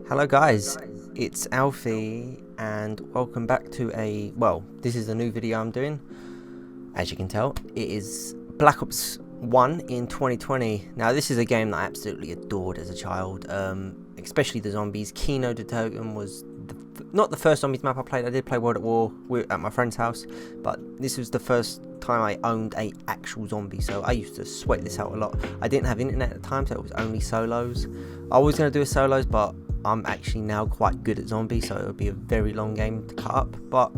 Hello guys, it's Alfie and welcome back to this is a new video I'm doing. As you can tell, it is Black Ops 1 in 2020. Now this is a game that I absolutely adored as a child, especially the zombies. Kino de Totem was not the first zombies map I played. I did play World at War at my friend's house, but this was the first time I owned a actual zombie, so I used to sweat this out a lot. I didn't have internet at the time, so it was only solos. I was going to do a solos, but I'm actually now quite good at zombies, so it would be a very long game to cut up. But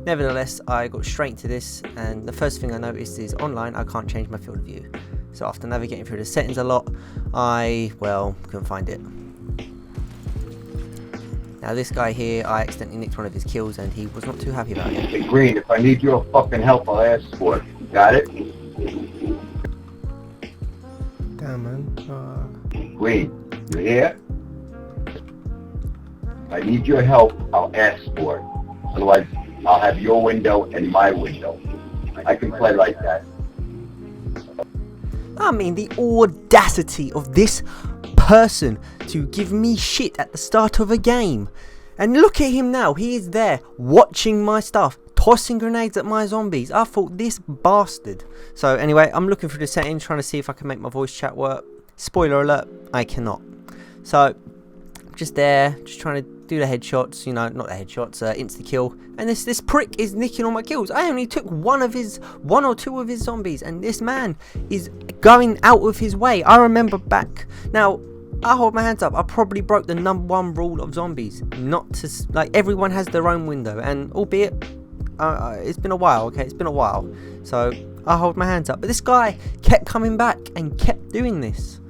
nevertheless, I got straight into this, and the first thing I noticed is online I can't change my field of view. So after navigating through the settings a lot, I couldn't find it. Now this guy here, I accidentally nicked one of his kills and he was not too happy about it. Hey Green, if I need your fucking help, I'll ask for it. Got it? Damn man. Green, you here? If I need your help, I'll ask for it. Otherwise, I'll have your window and my window. I can play like that. I mean, the audacity of this person to give me shit at the start of a game. And look at him now, he is there watching my stuff, tossing grenades at my zombies. I thought, this bastard. So anyway, I'm looking through the settings, trying to see if I can make my voice chat work. Spoiler alert, I cannot. So just there, just trying to do the headshots, you know, not the headshots, insta kill. And this prick is nicking all my kills. I only took one or two of his zombies, and this man is going out of his way. I remember back now, I hold my hands up, I probably broke the #1 rule of zombies, not to, like, everyone has their own window, and albeit it's been a while, okay, it's been a while, so I hold my hands up. But this guy kept coming back and kept doing this.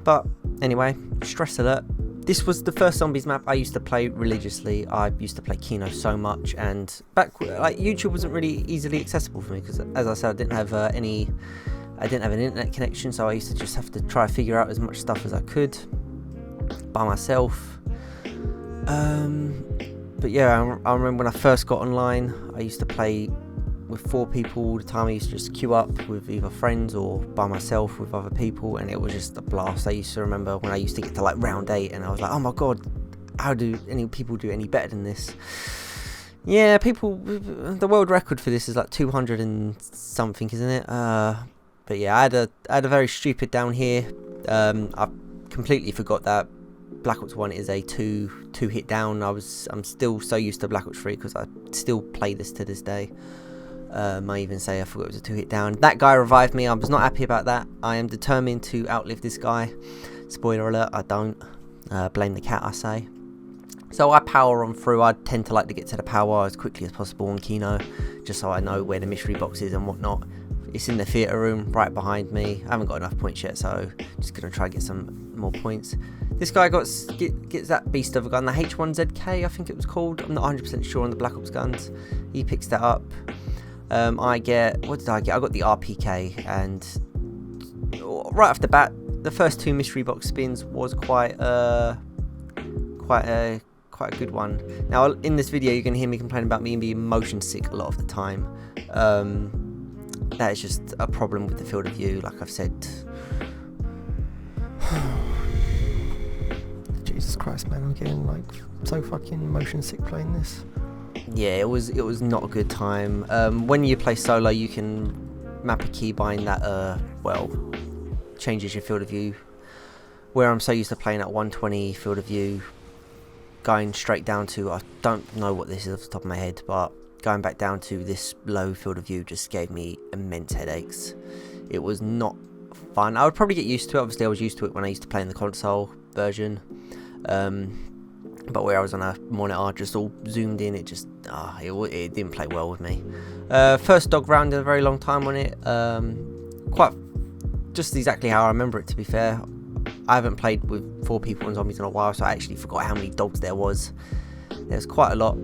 But anyway, stress alert. This was the first zombies map I used to play religiously. I used to play Kino so much, and back, like, YouTube wasn't really easily accessible for me because, as I said, I didn't have an internet connection, so I used to just have to try to figure out as much stuff as I could by myself. But yeah, I remember when I first got online, I used to play with 4 people all the time. I used to just queue up with either friends or by myself with other people, and it was just a blast. I used to remember when I used to get to like round 8 and I was like, oh my god, how do any people do any better than this? Yeah, the world record for this is like 200 and something, isn't it? But yeah, I had a very stupid down here. I completely forgot that Black Ops 1 is a two hit down. I'm still so used to Black Ops 3 because I still play this to this day. I even say I forgot it was a 2-hit down. That guy revived me. I was not happy about that. I am determined to outlive this guy. Spoiler alert, I don't. Blame the cat, I say. So I power on through. I tend to like to get to the power as quickly as possible on Kino, just so I know where the mystery box is and whatnot. It's in the theatre room right behind me. I haven't got enough points yet, so just going to try to get some more points. This guy gets that beast of a gun, the H1ZK I think it was called. I'm not 100% sure on the Black Ops guns. He picks that up. What did I get? I got the RPK, and right off the bat, the first 2 mystery box spins was quite a good one. Now in this video you're going to hear me complain about me being motion sick a lot of the time. That is just a problem with the field of view, like I've said. Jesus Christ, man, I'm getting like so fucking motion sick playing this. Yeah, it was not a good time. When you play solo, you can map a keybind that changes your field of view. Where I'm so used to playing at 120 field of view, going straight down to, I don't know what this is off the top of my head, but going back down to this low field of view just gave me immense headaches. It was not fun. I would probably get used to it. Obviously I was used to it when I used to play in the console version. But where I was on a monitor just all zoomed in, it just it didn't play well with me. First dog round in a very long time on it. Quite just exactly how I remember it, to be fair. I haven't played with 4 people and zombies in a while, so I actually forgot how many dogs there was. There's quite a lot.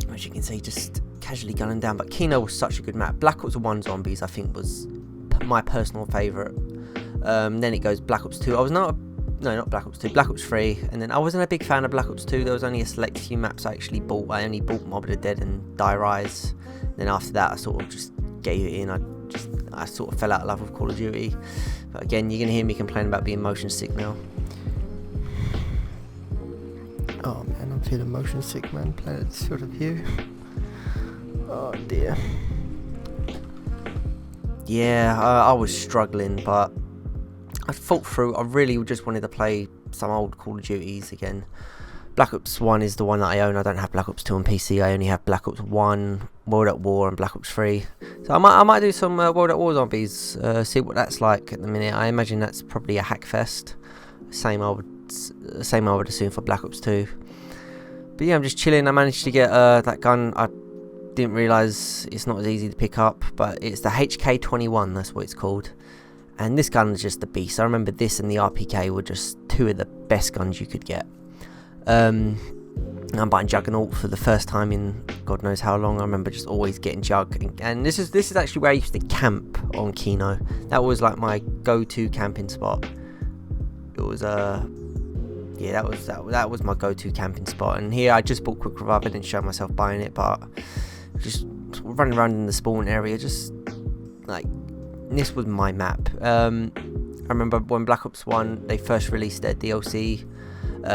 As you can see, just casually gunning down. But Kino was such a good map. Black Ops 1 zombies I think was my personal favourite. Then it goes Black Ops 2. Not Black Ops 2, Black Ops 3, and then I wasn't a big fan of Black Ops 2. There was only a select few maps I actually bought. I only bought Mob of the Dead and Die Rise. Then after that I sort of just gave it in. I sort of fell out of love with Call of Duty. But again, you're going to hear me complain about being motion sick now. Oh man, I'm feeling motion sick, man, playing at this field of view. Oh dear. Yeah, I was struggling, but I fought through. I really just wanted to play some old Call of Duties again. Black Ops 1 is the one that I own. I don't have Black Ops 2 on PC. I only have Black Ops 1, World at War, and Black Ops 3. So I might do some World at War zombies, see what that's like at the minute. I imagine that's probably a hack fest. Same I would assume for Black Ops 2. But yeah, I'm just chilling. I managed to get that gun. I didn't realise it's not as easy to pick up, but it's the HK21, that's what it's called. And this gun is just the beast. I remember this and the RPK were just two of the best guns you could get. I'm buying Juggernaut for the first time in God knows how long. I remember just always getting Jug, and this is actually where I used to camp on Kino. That was like my go-to camping spot. It was yeah, that was my go-to camping spot. And here I just bought Quick Revive. I didn't show myself buying it, but just running around in the spawn area, just like this was my map. I remember when Black Ops 1 they first released their DLC.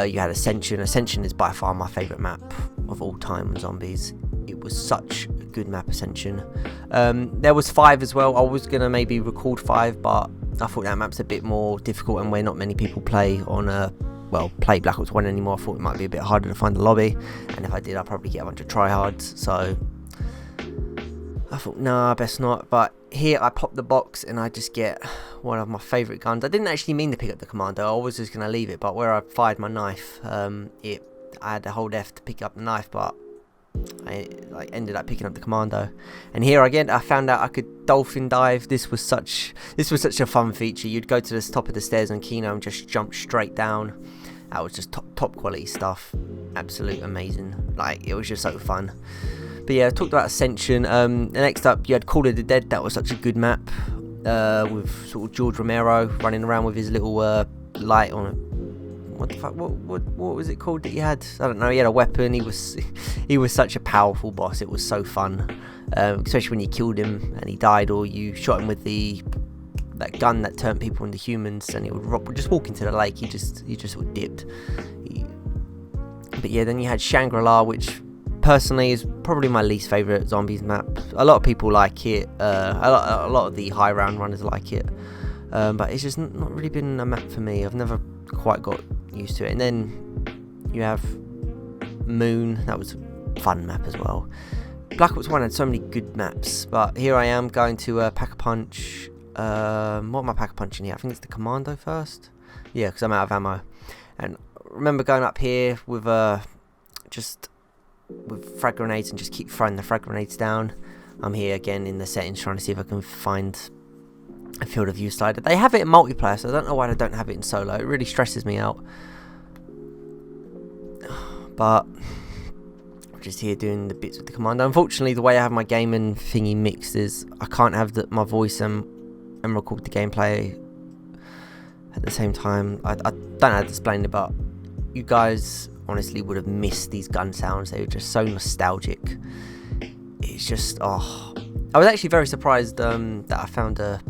You had Ascension. Ascension is by far my favourite map of all time on zombies. It was such a good map, Ascension. There was 5 as well. I was going to maybe record 5, but I thought that map's a bit more difficult, and where not many people play on play Black Ops 1 anymore, I thought it might be a bit harder to find the lobby, and if I did I'd probably get a bunch of tryhards, so I thought nah, best not. But here I pop the box and I just get one of my favourite guns. I didn't actually mean to pick up the Commando, I was just going to leave it, but where I fired my knife, I had to hold F to pick up the knife, but I ended up picking up the Commando. And here again I found out I could dolphin dive. This was such a fun feature. You'd go to the top of the stairs on Kino and just jump straight down. That was just top quality stuff. Absolute amazing. Like, it was just so fun. But yeah, I talked about Ascension. Next up, you had Call of the Dead. That was such a good map, with sort of George Romero running around with his little light on it. What the fuck? What was it called that he had? I don't know. He had a weapon. He was such a powerful boss. It was so fun, especially when you killed him and he died, or you shot him with that gun that turned people into humans, and he would just walk into the lake. He just sort of dipped. But yeah, then you had Shangri-La, which personally is probably my least favourite zombies map. A lot of people like it. A lot of the high round runners like it. But it's just not really been a map for me. I've never quite got used to it. And then you have Moon. That was a fun map as well. Black Ops 1 had so many good maps, but here I am going to Pack-a-Punch. What am I Pack-a-Punching here? I think it's the Commando first. Yeah, because I'm out of ammo. And I remember going up here with frag grenades and just keep throwing the frag grenades down. I'm here again in the settings trying to see if I can find a field of view slider. They have it in multiplayer, so I don't know why they don't have it in solo. It really stresses me out. But I'm just here doing the bits with the Commando. Unfortunately, the way I have my gaming thingy mixed is I can't have my voice and record the gameplay at the same time. I don't know how to explain it, but you guys honestly would have missed these gun sounds. They were just so nostalgic. It's just, I was actually very surprised that I found a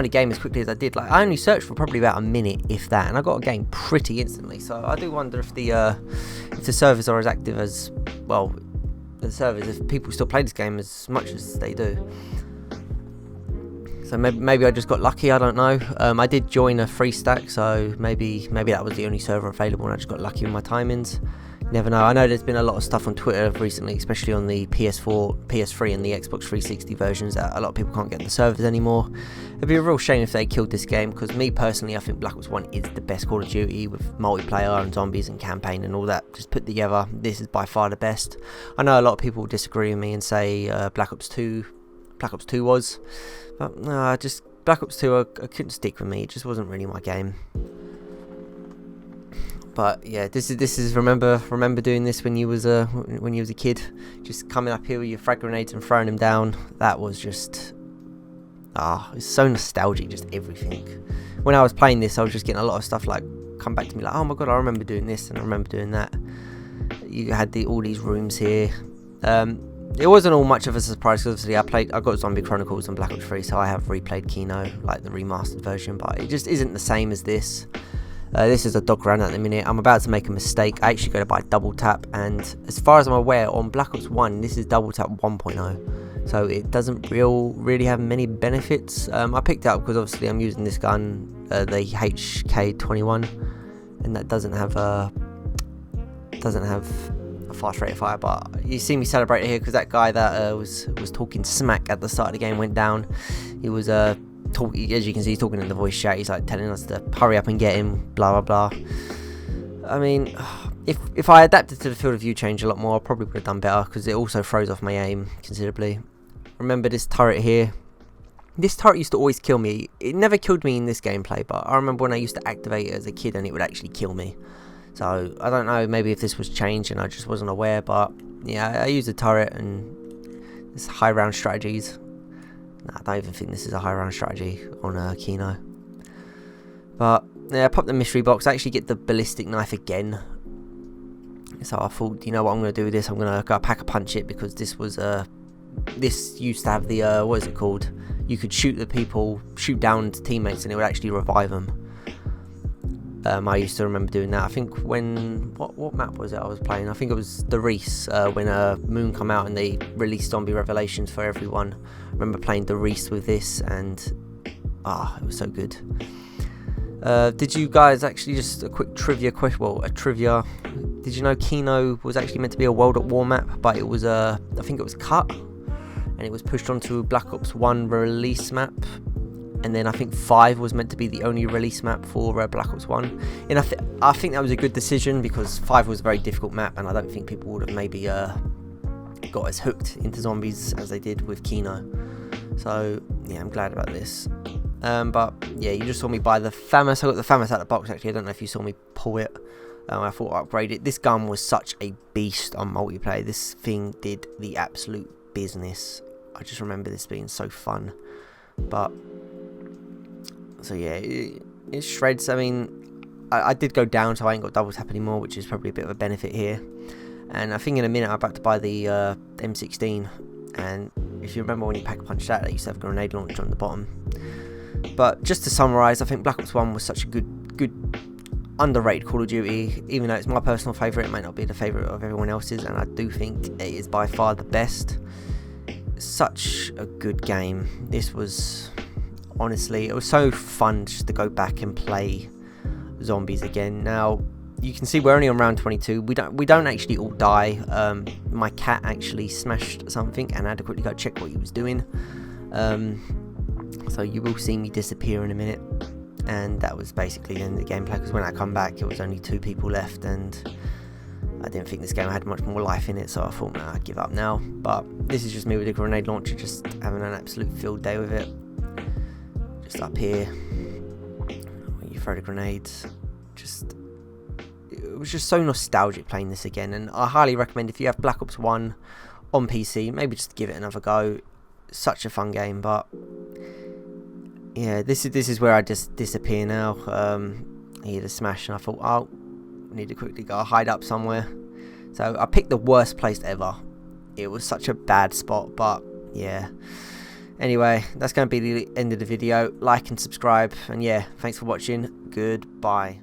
game as quickly as I did. Like, I only searched for probably about a minute, if that, and I got a game pretty instantly. So I do wonder if the servers are as active as, well, the servers, if people still play this game as much as they do. So maybe I just got lucky, I don't know. I did join a free stack, so maybe that was the only server available and I just got lucky with my timings. Never know. I know there's been a lot of stuff on Twitter recently, especially on the PS4, PS3 and the Xbox 360 versions, that a lot of people can't get the servers anymore. It'd be a real shame if they killed this game, because me personally, I think Black Ops 1 is the best Call of Duty, with multiplayer and zombies and campaign and all that just put together. This is by far the best. I know a lot of people disagree with me and say Black Ops 2 was, but no, just Black Ops 2 I couldn't stick with me. It just wasn't really my game. But yeah, this is remember doing this when you was a kid, just coming up here with your frag grenades and throwing them down. That was just it's so nostalgic, just everything. When I was playing this, I was just getting a lot of stuff like come back to me, like, oh my god, I remember doing this and I remember doing that. You had all these rooms here. It wasn't all much of a surprise, because obviously I got Zombie Chronicles on Black Ops 3, so I have replayed Kino, like the remastered version, but it just isn't the same as this. This is a dog run at the minute. I'm about to make a mistake. I actually go to buy double tap, and as far as I'm aware, on Black Ops 1 this is double tap 1.0, so it doesn't really have many benefits. I picked it up because obviously I'm using this gun, the HK21, and that doesn't have a fast rate of fire. But you see me celebrate it here because that guy that was talking smack at the start of the game went down. He was as you can see, he's talking in the voice chat. He's like telling us to hurry up and get him, blah blah blah. I mean, if I adapted to the field of view change a lot more, I probably would have done better, because it also throws off my aim considerably. Remember this turret here? This turret used to always kill me. It never killed me in this gameplay, but I remember when I used to activate it as a kid and it would actually kill me. So I don't know, maybe if this was changed and I just wasn't aware, but yeah, I use the turret and it's high round strategies. Nah, I don't even think this is a high round strategy on Kino. But yeah, I popped the mystery box. I actually get the ballistic knife again. So I thought, you know what I'm going to do with this? I'm going to go pack a punch it, because this was this used to have the what is it called? You could shoot down teammates and it would actually revive them. I used to remember doing that. I think when what map was it I was playing? I think it was the Reese, when Moon come out and they released zombie revelations for everyone. I remember playing the Reese with this, and it was so good. Did you guys actually, just a quick trivia question? Well, a trivia. Did you know Kino was actually meant to be a World at War map, but it was I think it was cut and it was pushed onto Black Ops 1 release map. And then I think 5 was meant to be the only release map for Black Ops 1. And I think that was a good decision, because 5 was a very difficult map, and I don't think people would have maybe got as hooked into zombies as they did with Kino. So yeah, I'm glad about this. But yeah, you just saw me buy the FAMAS. I got the FAMAS out of the box actually. I don't know if you saw me pull it. I thought I'd upgrade it. This gun was such a beast on multiplayer. This thing did the absolute business. I just remember this being so fun. But so yeah, it shreds. I mean, I did go down, so I ain't got double tap anymore, which is probably a bit of a benefit here. And I think in a minute I'm about to buy the M16. And if you remember when you pack a punch that, they used to have a grenade launcher on the bottom. But just to summarise, I think Black Ops 1 was such a good underrated Call of Duty. Even though it's my personal favourite, it might not be the favourite of everyone else's, and I do think it is by far the best. Such a good game. This was, honestly, it was so fun just to go back and play zombies again. Now you can see we're only on round 22. We don't actually all die. My cat actually smashed something, and I had to quickly go check what he was doing. So you will see me disappear in a minute, and that was basically the end of the gameplay, because when I come back it was only 2 people left, and I didn't think this game had much more life in it, so I thought, nah, I'd give up now. But this is just me with a grenade launcher, just having an absolute field day with it. Just up here, when you throw the grenades, it was just so nostalgic playing this again. And I highly recommend, if you have Black Ops 1 on PC, maybe just give it another go. Such a fun game. But yeah, this is where I just disappear now. I hear the smash, and I thought, oh, I need to quickly go hide up somewhere. So I picked the worst place ever. It was such a bad spot, but yeah. Anyway, that's going to be the end of the video. Like and subscribe, and yeah, thanks for watching. Goodbye.